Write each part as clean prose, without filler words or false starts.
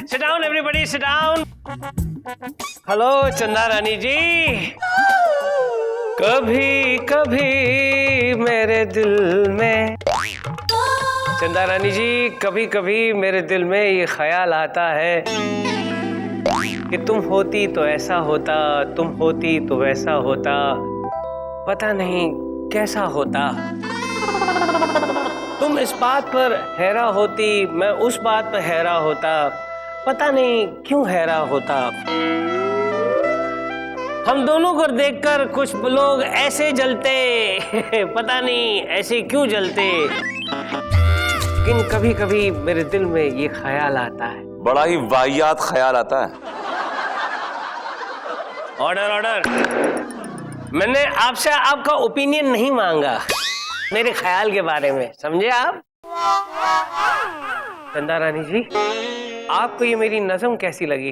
Sit down, everybody, sit down. Hello चंदा रानी जी। कभी कभी मेरे दिल में, चंदा रानी जी, कभी कभी मेरे दिल में ये ख्याल आता है कि तुम होती तो ऐसा होता, तुम होती तो वैसा होता, पता नहीं कैसा होता। तुम इस बात पर हैरा होती, मैं उस बात पर हैरा होता, पता नहीं क्यों हैरा होता। हम दोनों को देखकर कुछ लोग ऐसे जलते, पता नहीं ऐसे क्यों जलते, लेकिन कभी कभी मेरे दिल में ये ख्याल आता है। बड़ा ही वाहियात ख्याल आता है। Order order. मैंने आपसे आपका ओपिनियन नहीं मांगा मेरे ख्याल के बारे में, समझे आप? चंदा रानी जी, आपको ये मेरी नज़म कैसी लगी?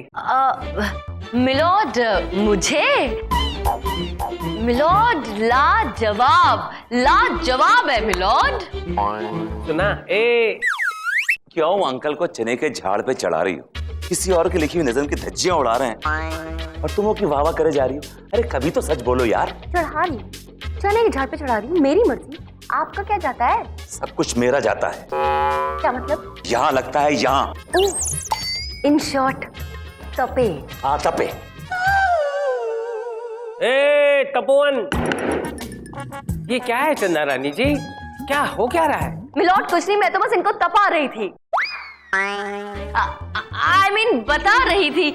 मिलॉर्ड, मुझे मिलॉर्ड लाजवाब, लाजवाब है मिलॉर्ड। सुना ए, क्यों अंकल को चने के झाड़ पे चढ़ा रही हो? किसी और की लिखी हुई नज़म की धज्जियां उड़ा रहे हैं और तुम की वाह करे जा रही हो। अरे कभी तो सच बोलो यार। चढ़ा रही, चने के झाड़ पे चढ़ा रही, मेरी मर्जी। आपका क्या जाता है? सब कुछ मेरा जाता है। क्या मतलब? यहाँ लगता है यहाँ। इन शॉर्ट तपे। हाँ तपे। ए तपोवन, ये क्या है चंदा रानी जी? क्या हो क्या रहा है? मिलॉर्ड कुछ नहीं, मैं तो बस इनको तपा रही थी। I mean, बता रही थी,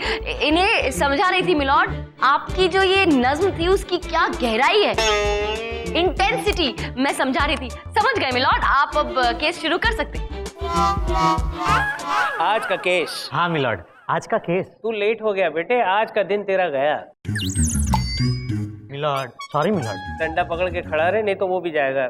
इन्हें समझा रही थी मिलॉर्ड। आपकी जो ये नज्म थी उसकी क्या गहराई है, इंटेंसिटी मैं समझा रही थी। समझ गए मिलॉर्ड? आप अब केस शुरू कर सकते हैं। आज का केस? हाँ मिलॉर्ड, आज का केस। तू लेट हो गया बेटे, आज का दिन तेरा गया। Milord sorry milord. डंडा पकड़ के खड़ा रहे, नहीं तो वो भी जाएगा।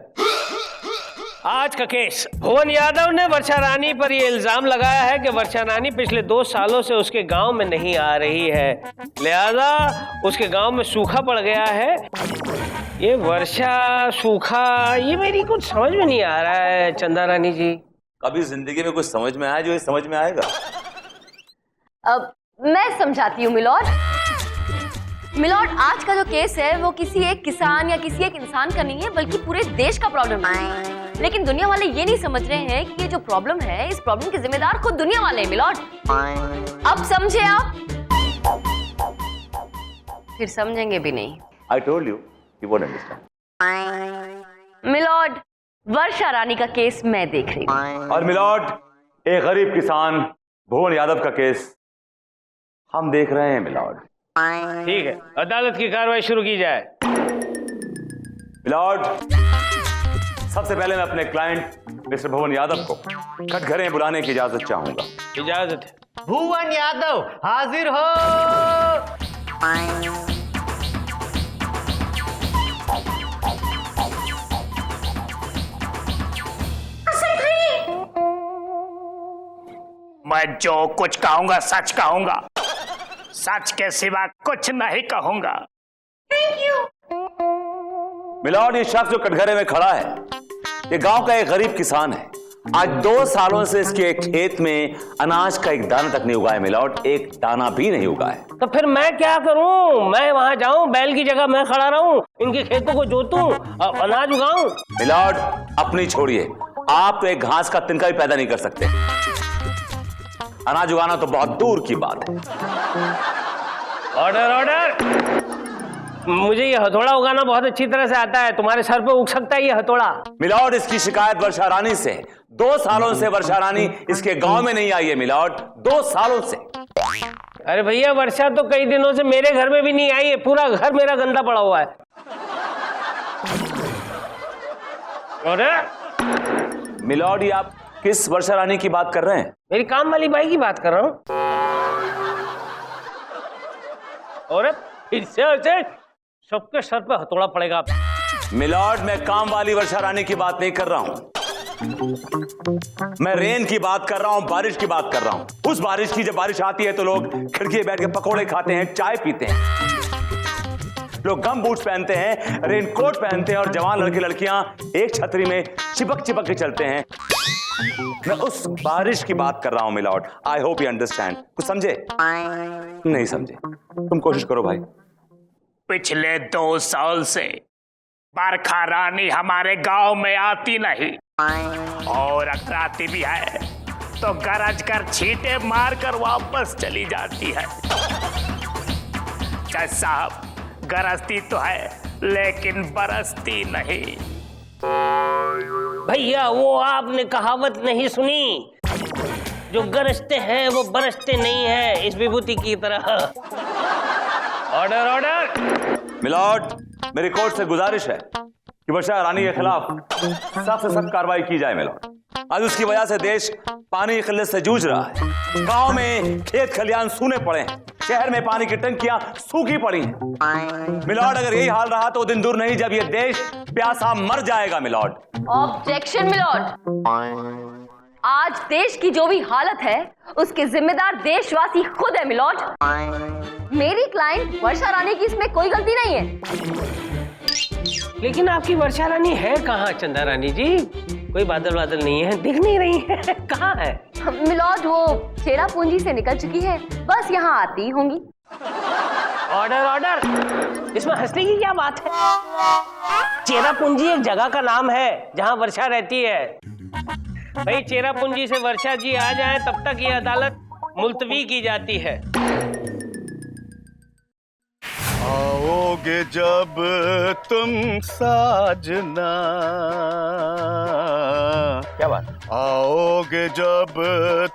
आज का केस, भुवन यादव ने वर्षा रानी पर यह इल्जाम लगाया है कि वर्षा रानी पिछले 2 सालों से उसके गांव में नहीं आ रही है, लिहाजा उसके गांव में सूखा पड़ गया है। ये वर्षा सूखा, ये मेरी कुछ समझ में नहीं आ रहा है चंदा रानी जी। कभी जिंदगी में कुछ समझ में आया जो ये समझ में आएगा? अब मैं समझाती हूँ मिलॉर्ड। मिलॉर्ड, आज का जो केस है वो किसी एक किसान या किसी एक इंसान का नहीं है, बल्कि पूरे देश का प्रॉब्लम है। लेकिन दुनिया वाले ये नहीं समझ रहे हैं कि ये जो प्रॉब्लम है, इस प्रॉब्लम के जिम्मेदार खुद दुनिया वाले हैं मिलॉर्ड। अब समझे आप? फिर समझेंगे भी नहीं। I told you, you won't understand. Milord, Varsha Rani का केस मैं देख रही हूँ। और मिलॉर्ड, एक गरीब किसान भुवन यादव का केस हम देख रहे हैं मिलॉर्ड। ठीक है, अदालत की कार्रवाई शुरू की जाए। मिलॉर्ड, सबसे पहले मैं अपने क्लाइंट मिस्टर भुवन यादव को कटघरे में बुलाने की इजाजत चाहूंगा। इजाजत है। भुवन यादव हाजिर हो। मैं जो कुछ कहूंगा सच कहूंगा, सच के सिवा कुछ नहीं कहूंगा। मिलॉर्ड, ये शख्स जो कटघरे में खड़ा है, ये गांव का एक गरीब किसान है। आज 2 सालों से इसके खेत में अनाज का एक दाना तक नहीं उगा है मिलॉर्ड, एक दाना भी नहीं उगा है। तो फिर मैं क्या करूं? मैं वहां जाऊं, बैल की जगह मैं खड़ा रहूं, इनके खेतों को जोतूं और अनाज उगाऊं? मिलॉर्ड, अपनी छोड़िए, आप तो एक घास का तिनका भी पैदा नहीं कर सकते। अनाज उगाना तो बहुत दूर की बात है। Order order. मुझे ये हथौड़ा उगाना बहुत अच्छी तरह से आता है, तुम्हारे सर पे उग सकता है ये हथौड़ा? मिलॉर्ड, इसकी शिकायत वर्षा रानी से। 2 सालों से वर्षा रानी इसके गांव में नहीं आई है मिलॉर्ड, 2 सालों से। अरे भैया, वर्षा तो कई दिनों से मेरे घर में भी नहीं आई है, पूरा घर मेरा गंदा पड़ा हुआ है। अरे मिलॉर्ड, ये आप किस वर्षा रानी की बात कर रहे हैं? मेरी काम वाली बाई की बात कर रहा हूं। और फिर से सबके सर पे हथौड़ा पड़ेगा। मिलॉर्ड, मैं काम वाली वर्षा रानी की बात नहीं कर रहा हूं, मैं रेन की बात कर रहा हूं, बारिश की बात कर रहा हूं। उस बारिश की, जब बारिश आती है तो लोग खिड़की में बैठ के पकोड़े खाते हैं, चाय पीते हैं, लोग गम बूट्स पहनते हैं, रेनकोट पहनते हैं और जवान लड़के लड़कियां एक छतरी में चिपक चिपक के चलते हैं। मैं उस बारिश की बात कर रहा हूं milord. I hope you understand. कुछ समझे? नहीं समझे? तुम कोशिश करो भाई। पिछले 2 साल से बरखा रानी हमारे गांव में आती नहीं, और अगर आती भी है तो गरज कर छींटे मार कर वापस चली जाती है। जज साहब, गरजती तो है लेकिन बरसती नहीं। भैया वो आपने कहावत नहीं सुनी, जो गरजते हैं वो बरसते नहीं है, इस विभूति की तरह। Order order. मिलॉर्ड, मेरी कोर्ट से गुजारिश है कि वर्षा रानी के खिलाफ सख्त से सख्त कार्रवाई की जाए मिलॉर्ड। आज उसकी वजह से देश पानी की किल्लत से जूझ रहा है। गांव में खेत खलियान सूने पड़े हैं, शहर में पानी की टंकियां सूखी पड़ी हैं। मिलॉर्ड, अगर यही हाल रहा तो दिन दूर नहीं जब ये देश प्यासा मर जाएगा मिलॉर्ड। Objection milord. आज देश की जो भी हालत है उसके जिम्मेदार देशवासी खुद है मिलॉर्ड। मेरी क्लाइंट वर्षा रानी की इसमें कोई गलती नहीं है। लेकिन आपकी वर्षा रानी है कहाँ चंदा रानी जी? कोई बादल बादल नहीं है, दिख नहीं रही है। कहाँ है? मिलॉर्ड वो चेरा पूंजी से निकल चुकी है, बस यहाँ आती होंगी। Order order. इसमें हंसने की क्या बात है? चेरा पूंजी एक जगह का नाम है जहाँ वर्षा रहती है। भाई चेरा पूंजी से वर्षा जी आ जाए तब तक ये अदालत मुलतवी की जाती है। आओगे जब तुम साजना, क्या बात? आओगे जब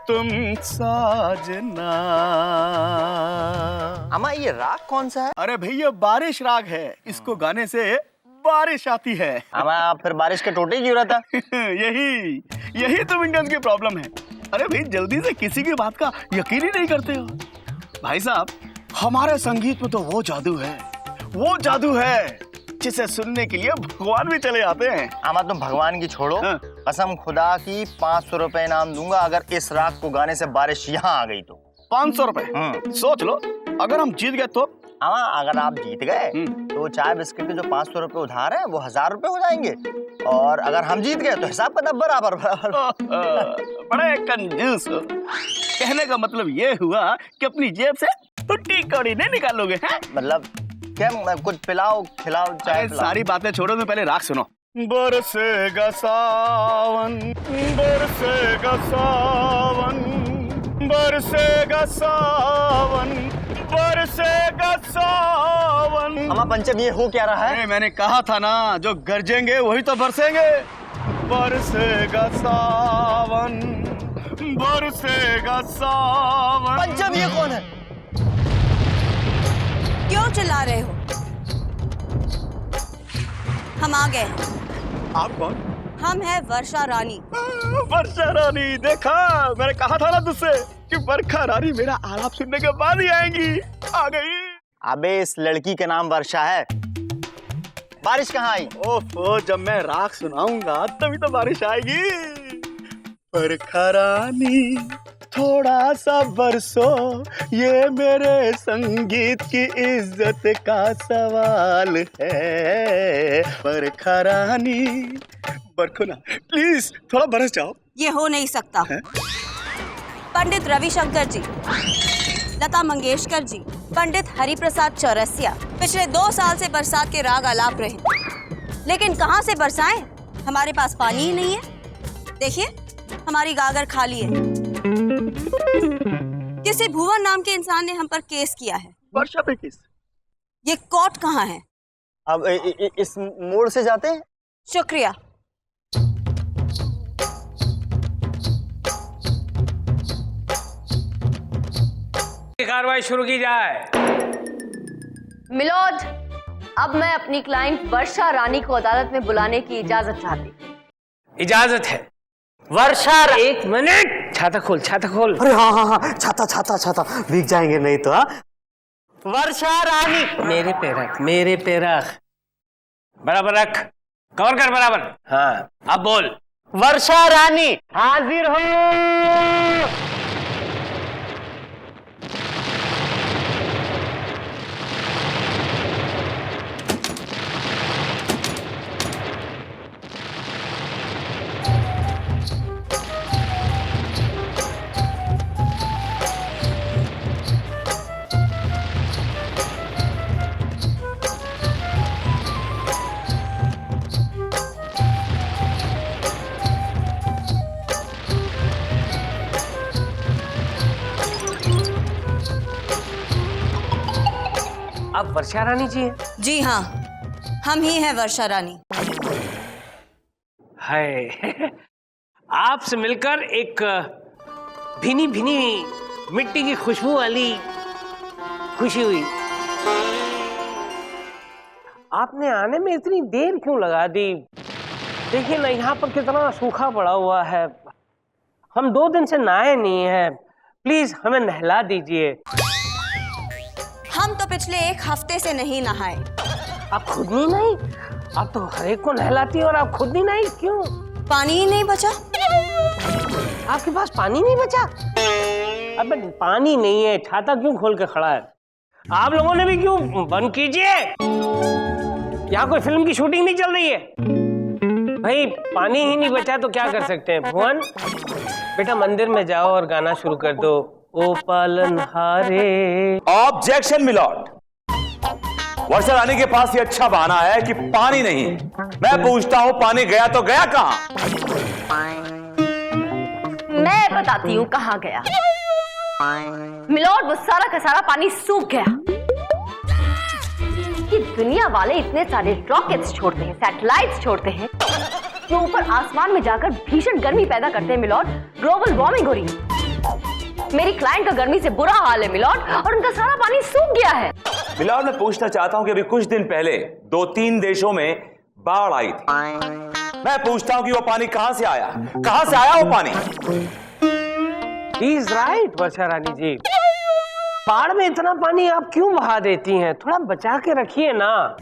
तुम साजना। अम्मा ये राग कौन सा है? अरे भैया बारिश राग है, इसको गाने से बारिश आती है। अम्मा फिर बारिश के टोटे क्यों रहता? यही तुम इंडियंस की प्रॉब्लम है। अरे भाई जल्दी से किसी की बात का यकीन ही नहीं करते हो। भाई साहब, हमारे संगीत में तो वो जादू है जिसे सुनने के लिए भगवान भी चले आते हैं। अम्मा तुम भगवान की छोड़ो, हाँ। कसम खुदा की 500 रुपए इनाम दूंगा अगर इस राग को गाने से बारिश यहाँ आ गई तो। 500 रुपए? सोच लो, अगर हम जीत गए तो? अम्मा अगर आप जीत गए तो चाय बिस्किट के जो 500 रुपए उधार है वो 1000 रुपए हो जाएंगे, और अगर हम जीत गए तो हिसाब किताब बराबर। बड़े कंजूस हो। कहने का मतलब ये हुआ कि अपनी जेब से टुट्टी कौड़ी नहीं निकालोगे हैं? मतलब क्या, कुछ पिलाओ खिलाओ चाय पिलाओ। सारी बातें छोड़ो, मैं पहले राग सुनो। बरसेगा सावन, बरसेगा सावन, बरसेगा सावन, बरसेगा सावन। अम्मा पंचम ये हो क्या रहा है? अरे मैंने कहा था ना, जो गरजेंगे वही तो बरसेंगे। बरसेगा सावन, बरसेगा सावन। पंचम ये कौन है? क्यों चिल्ला रहे हो? हम आ गए। आप कौन? हम है वर्षा रानी। वर्षा रानी, देखा मैंने कहा था ना तुझसे कि वर्षा रानी मेरा आलाप सुनने के बाद ही आएंगी। आ गई। अबे इस लड़की का नाम वर्षा है। बारिश कहाँ आई? ओफो, जब मैं राग सुनाऊंगा तभी तो बारिश आएगी। वर्षा रानी थोड़ा सा बरसो, ये मेरे संगीत की इज्जत का सवाल है। वर्षा रानी बरखो ना, प्लीज थोड़ा बरस जाओ। ये हो नहीं सकता। पंडित रविशंकर जी, लता मंगेशकर जी, पंडित हरिप्रसाद चौरसिया पिछले 2 साल से बरसात के राग आलाप रहे, लेकिन कहाँ से बरसाएं? हमारे पास पानी ही नहीं है। देखिए हमारी गागर खाली है। किसी भुवन नाम के इंसान ने हम पर केस किया है। वर्षा पे किस? ये कोर्ट कहाँ है? अब इस मोड़ से जाते हैं। शुक्रिया। कार्रवाई शुरू की जाए। मिलॉर्ड, अब मैं अपनी क्लाइंट वर्षा रानी को अदालत में बुलाने की इजाजत चाहती। इजाजत है। वर्षा, एक मिनट। छाता खोल, छाता खोल। अरे हाँ, छाता भीग जाएंगे नहीं तो। वर्षा रानी, मेरे पे रख। बराबर रख, कवर कर बराबर। हाँ अब बोल। वर्षा रानी हाजिर हो। आप वर्षा रानी जी हैं? जी हाँ, हम ही हैं वर्षा रानी। है आपसे मिलकर एक भीनी भीनी मिट्टी की खुशबू वाली खुशी हुई। आपने आने में इतनी देर क्यों लगा दी? देखिए ना, यहाँ पर कितना सूखा पड़ा हुआ है। हम 2 दिन से नहाए नहीं हैं। प्लीज हमें नहला दीजिए। हम तो पिछले 1 हफ्ते से नहीं नहाए। आप खुद नहीं नहाई? आप तो हर एक को नहलाती और आप खुद नहीं नहाई, क्यों? पानी ही नहीं बचा। आपके पास पानी नहीं बचा? अबे पानी नहीं है, छाता क्यों खोल के खड़ा है? आप लोगों ने भी क्यों? बंद कीजिए, यहाँ कोई फिल्म की शूटिंग नहीं चल रही है। भाई पानी ही नहीं बचा तो क्या कर सकते हैं? भुवन बेटा मंदिर में जाओ और गाना शुरू कर दो, ओ पालनहारे। ऑब्जेक्शन मिलॉर्ड, वर्षा रानी के पास ये अच्छा बहाना है कि पानी नहीं। मैं पूछता हूं पानी गया तो गया कहां? मैं बताती हूँ कहाँ गया। मिलॉर्ड, वो सारा का सारा पानी सूख गया। कि दुनिया वाले इतने सारे रॉकेट्स छोड़ते हैं, सैटेलाइट्स छोड़ते हैं, जो ऊपर आसमान में जाकर भीषण गर्मी पैदा करते हैं मिलॉर्ड। ग्लोबल वार्मिंग हो रही है। मेरी क्लाइंट का गर्मी से बुरा हाल है मिलॉर्ड, और उनका सारा पानी सूख गया है। मिलॉर्ड, मैं पूछना चाहता हूं कि अभी कुछ दिन पहले 2-3 देशों में बाढ़ आई थी। मैं पूछता हूं कि वो पानी कहां से आया? कहां से आया वो पानी? He is right, वर्षा रानी जी। बाढ़ में इतना पानी आप क्यों बहा देती हैं? थोड़ा बचा के रखिए ना।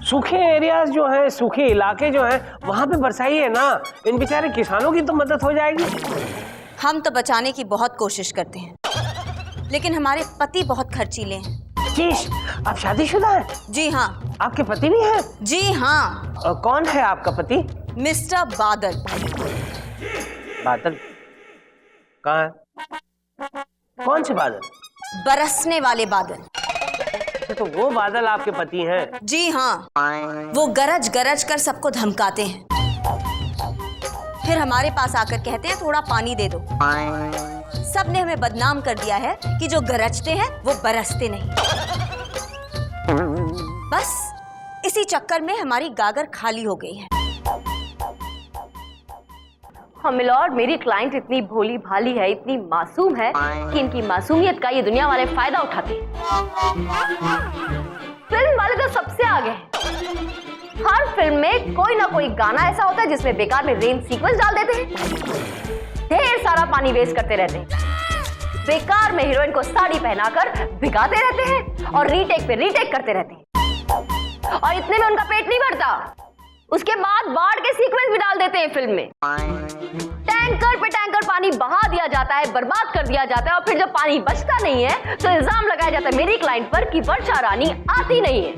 सूखे एरियाज जो हैं, सूखे इलाके जो हैं, वहां पे बरसाइए ना। इन बेचारे किसानों की तो मदद हो जाएगी। हम तो बचाने की बहुत कोशिश करते हैं, लेकिन हमारे पति बहुत खर्चीले हैं। कीश, आप शादीशुदा हैं? जी हाँ। आपके पति भी हैं? जी हाँ। कौन है आपका पति? मिस्टर बादल। बादल कहाँ है? कौन से बादल? बरसने वाले बादल। तो वो बादल आपके पति हैं? जी हाँ। वो गरज गरज कर सबको धमकाते हैं, फिर हमारे पास आकर कहते हैं थोड़ा पानी दे दो। सबने हमें बदनाम कर दिया है कि जो गरजते हैं वो बरसते नहीं। बस इसी चक्कर में हमारी गागर खाली हो गई है। हाँ मिलॉर्ड, मेरी क्लाइंट इतनी भोली भाली है, इतनी मासूम है कि इनकी मासूमियत का ये दुनिया वाले फायदा उठाते हैं। फिल्म वाले तो सबसे आगे हैं। हर फिल्म में कोई ना कोई गाना ऐसा होता है जिसमें बेकार में रेन सीक्वेंस डाल देते हैं, ढेर सारा पानी वेस्ट करते रहते हैं, बेकार में हीरोइन को साड़ी पहनाकर भिगाते रहते हैं और रीटेक पे रीटेक करते रहते हैं। और इतने में उनका पेट नहीं भरता, उसके बाद बाढ़ के सीक्वेंस भी डाल देते हैं फिल्म में। टैंकर पे टैंकर पानी बहा दिया जाता है, बर्बाद कर दिया जाता है, और फिर जब पानी बचता नहीं है तो इल्जाम लगाया जाता है मेरी क्लाइंट पर कि वर्षा रानी आती नहीं है।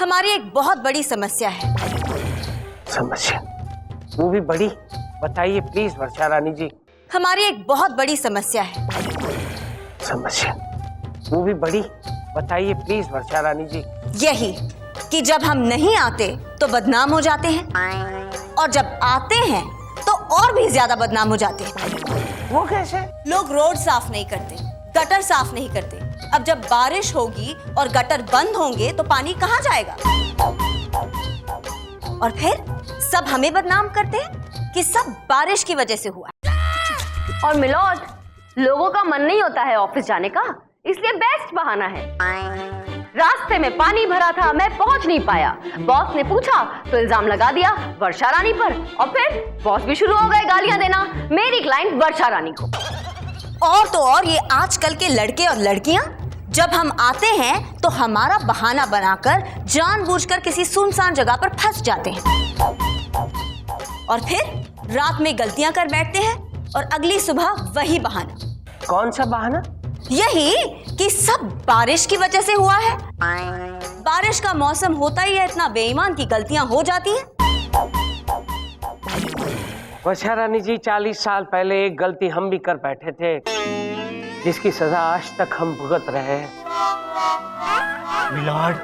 हमारी एक बहुत बड़ी समस्या है। समस्या? वो भी बड़ी? बताइए प्लीज वर्षा रानी जी। हमारी एक बहुत बड़ी समस्या है। समस्या? वो भी बड़ी? बताइए प्लीज वर्षा रानी जी। यही कि जब हम नहीं आते तो बदनाम हो जाते हैं, और जब आते हैं तो और भी ज्यादा बदनाम हो जाते हैं। वो कैसे? लोग रोड साफ नहीं करते, गटर साफ नहीं करते। अब जब बारिश होगी और गटर बंद होंगे तो पानी कहाँ जाएगा? और फिर सब हमें बदनाम करते हैं कि सब बारिश की वजह से हुआ। और मिलॉर्ड, लोगों का मन नहीं होता है ऑफिस जाने का, इसलिए बेस्ट बहाना है। रास्ते में पानी भरा था, मैं पहुंच नहीं पाया। बॉस ने पूछा तो इल्जाम लगा दिया वर्षा रानी पर, और फिर बॉस भी शुरू हो गए गालियां देना मेरी क्लाइंट वर्षा रानी को। और तो और ये आजकल के लड़के और लड़कियां जब हम आते हैं तो हमारा बहाना बनाकर जानबूझकर किसी सुनसान जगह पर फंस जाते हैं, और फिर रात में गलतियां कर बैठते हैं, और अगली सुबह वही बहाना। कौन सा बहाना? यही कि सब बारिश की वजह से हुआ है। बारिश का मौसम होता ही है, इतना बेईमान की गलतियां हो जाती हैं। वर्षा रानी जी, 40 साल पहले एक गलती हम भी कर बैठे थे, जिसकी सजा आज तक हम भुगत रहे हैं। मिलॉर्ड,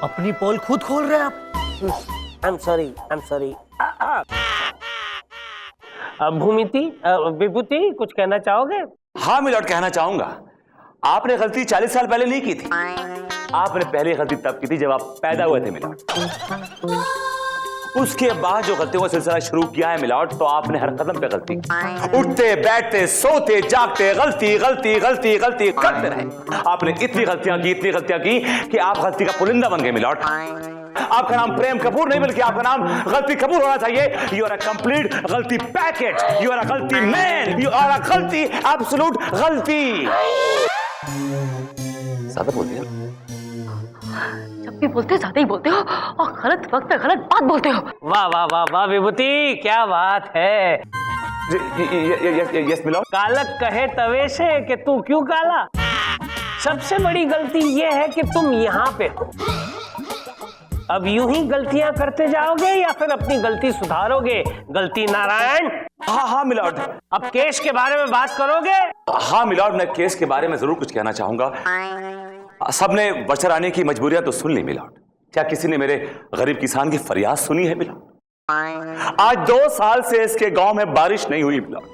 अपनी पोल खुद खोल रहे हैं आप। I'm sorry. भूमिति, विभूति, कुछ कहना चाहोगे? हाँ मिलॉर्ड, कहना चाहूंगा आपने गलती 40 साल पहले नहीं की थी। आपने पहली गलती तब की थी जब आप पैदा हुए थे मिलॉर्ड। उसके बाद जो गलतियों का सिलसिला शुरू किया है मिलॉर्ड, तो आपने हर कदम पे गलती की। उठते बैठते सोते जागते गलती गलती गलती गलती करते रहे। आपने इतनी गलतियां की कि आप गलती का पुलिंदा बन गए मिलॉर्ड। आपका नाम प्रेम कपूर नहीं बल्कि आपका नाम गलती कपूर होना चाहिए। यू आर अ कंप्लीट गलती पैकेट, यू आर अ गलती मैन, यू आर अ गलती एब्सोल्यूट गलती। ज्यादा बोल दिया। जब भी बोलते हो ज्यादा ही बोलते हो और गलत वक्त पे गलत बात बोलते हो। वाह वाह वाह वाह विभूति, क्या बात है। Yes milord. कालक कहे तवे से कि तू क्यों काला। सबसे बड़ी गलती यह है कि तुम यहाँ पे हो। अब यूं ही गलतियां करते जाओगे या फिर अपनी गलती सुधारोगे? गलती नारायण। हाँ मिलॉर्ड। अब केस के बारे में बात करोगे? हाँ मिलॉर्ड, मैं केस के बारे में जरूर कुछ कहना चाहूंगा। सबने वर्षा रानी की मजबूरियां तो सुन ली मिलॉर्ड, क्या किसी ने मेरे गरीब किसान की फरियाद सुनी है मिलॉर्ड? आज 2 साल से इसके गांव में बारिश नहीं हुई मिलॉर्ड।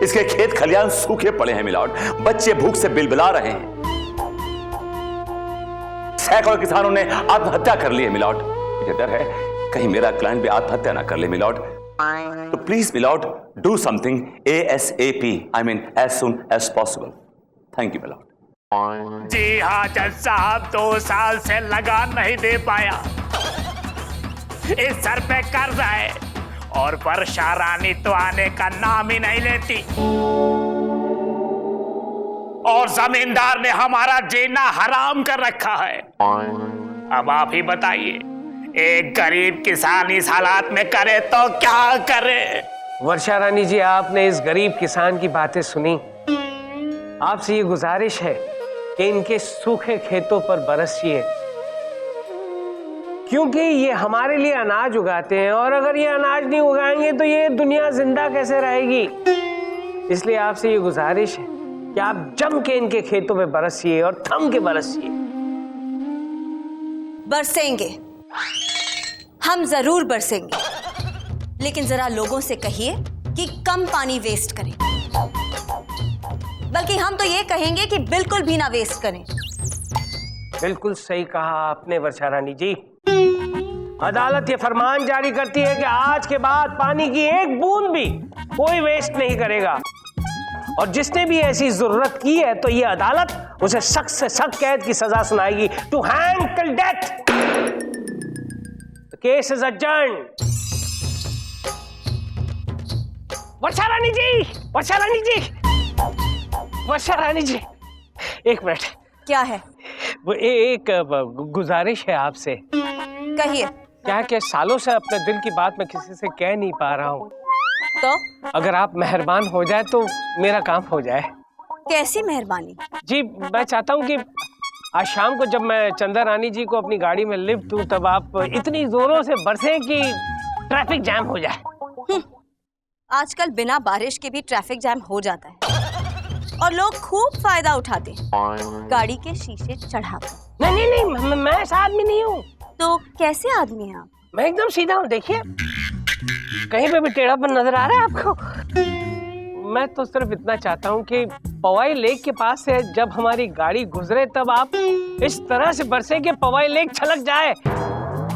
इसके खेत खलियान सूखे पड़े हैं मिलॉर्ड। बच्चे भूख से बिलबिला रहे हैं। सैकड़ों किसानों ने आत्महत्या कर ली है मिलॉर्ड। मुझे डर है कहीं मेरा क्लाइंट भी आत्महत्या ना कर ले मिलॉर्ड। तो please milord, do something ASAP, I mean as soon as possible. Thank you milord. जी हाँ जज साहब, 2 साल से लगान नहीं दे पाया। इस सर पे कर्ज है और वर्षा रानी तो आने का नाम ही नहीं लेती। और जमींदार ने हमारा जीना हराम कर रखा है। अब आप ही बताइए, एक गरीब किसान इस हालात में करे तो क्या करे? वर्षा रानी जी, आपने इस गरीब किसान की बातें सुनी। आपसे ये गुजारिश है कि इनके सूखे खेतों पर बरसिए, क्योंकि ये हमारे लिए अनाज उगाते हैं और अगर ये अनाज नहीं उगाएंगे तो ये दुनिया जिंदा कैसे रहेगी। इसलिए आपसे ये गुजारिश है कि आप जम के इनके खेतों में बरसिए और थम के बरसिए। बरसेंगे, हम जरूर बरसेंगे, लेकिन जरा लोगों से कहिए कि कम पानी वेस्ट करें। बल्कि हम तो ये कहेंगे कि बिल्कुल भी ना वेस्ट करें। बिल्कुल सही कहा आपने वर्षा रानी जी। अदालत ये फरमान जारी करती है कि आज के बाद पानी की एक बूंद भी कोई वेस्ट नहीं करेगा और जिसने भी ऐसी जरूरत की है तो ये अदालत उसे सख्त से सख्त कैद की सजा सुनाएगी, to hang till death. The case is adjourned. Varsha Rani ji, Varsha Rani ji, Varsha Rani ji, एक मिनट। क्या है? वो एक गुजारिश है आपसे। कहिए। क्या कि सालों से अपने दिल की बात मैं किसी से कह नहीं पा रहा हूँ, तो अगर आप मेहरबान हो जाए तो मेरा काम हो जाए। कैसी मेहरबानी? जी, मैं चाहता हूँ कि आज शाम को जब मैं चंदा रानी जी को अपनी गाड़ी में लिफ्ट दूं तब आप इतनी जोरों से बरसें कि ट्रैफिक जैम हो जाए। आजकल बिना बारिश के भी ट्रैफिक जैम हो जाता है और लोग खूब फायदा उठाते हैं गाड़ी के शीशे चढ़ाकर। नहीं नहीं नहीं, मैं ऐसा आदमी नहीं हूँ। तो कैसे आदमी हैं आप? मैं एकदम सीधा हूँ। देखिए, कहीं पे भी टेढ़ापन नजर आ रहा है आपको? मैं तो सिर्फ इतना चाहता हूँ कि पवाई लेक के पास से जब हमारी गाड़ी गुजरे तब आप इस तरह से बरसे कि पवाई लेक छलक जाए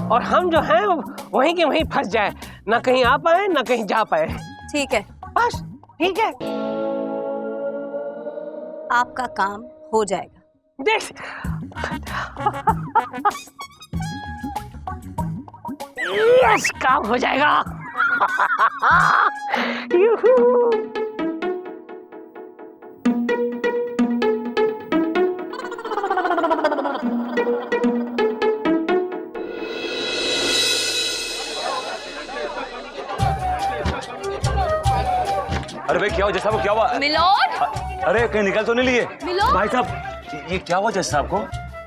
और हम जो हैं वहीं के वहीं फंस जाए, ना कहीं आ पाए ना कहीं जा पाए। ठीक है, बस ठीक है, आपका काम हो जाएगा। देख यस, काम हो जाएगा। अरे भाई क्या हुआ जज साहब, क्या हुआ? मिलॉर्ड, अरे कहीं निकल तो नहीं लिए? मिलॉर्ड? भाई साहब ये क्या हुआ जज साहब को?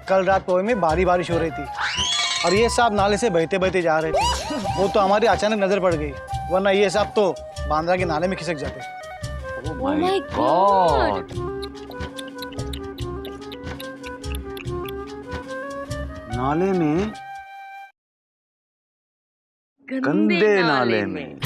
कल रात पोए में भारी बारिश हो रही थी और ये साहब नाले से बहते बहते जा रहे थे। वो तो हमारी अचानक नजर पड़ गई, वरना ये साहब तो बांद्रा के नाले में खिसक जाते। Oh my God! नाले में, गंदे नाले में।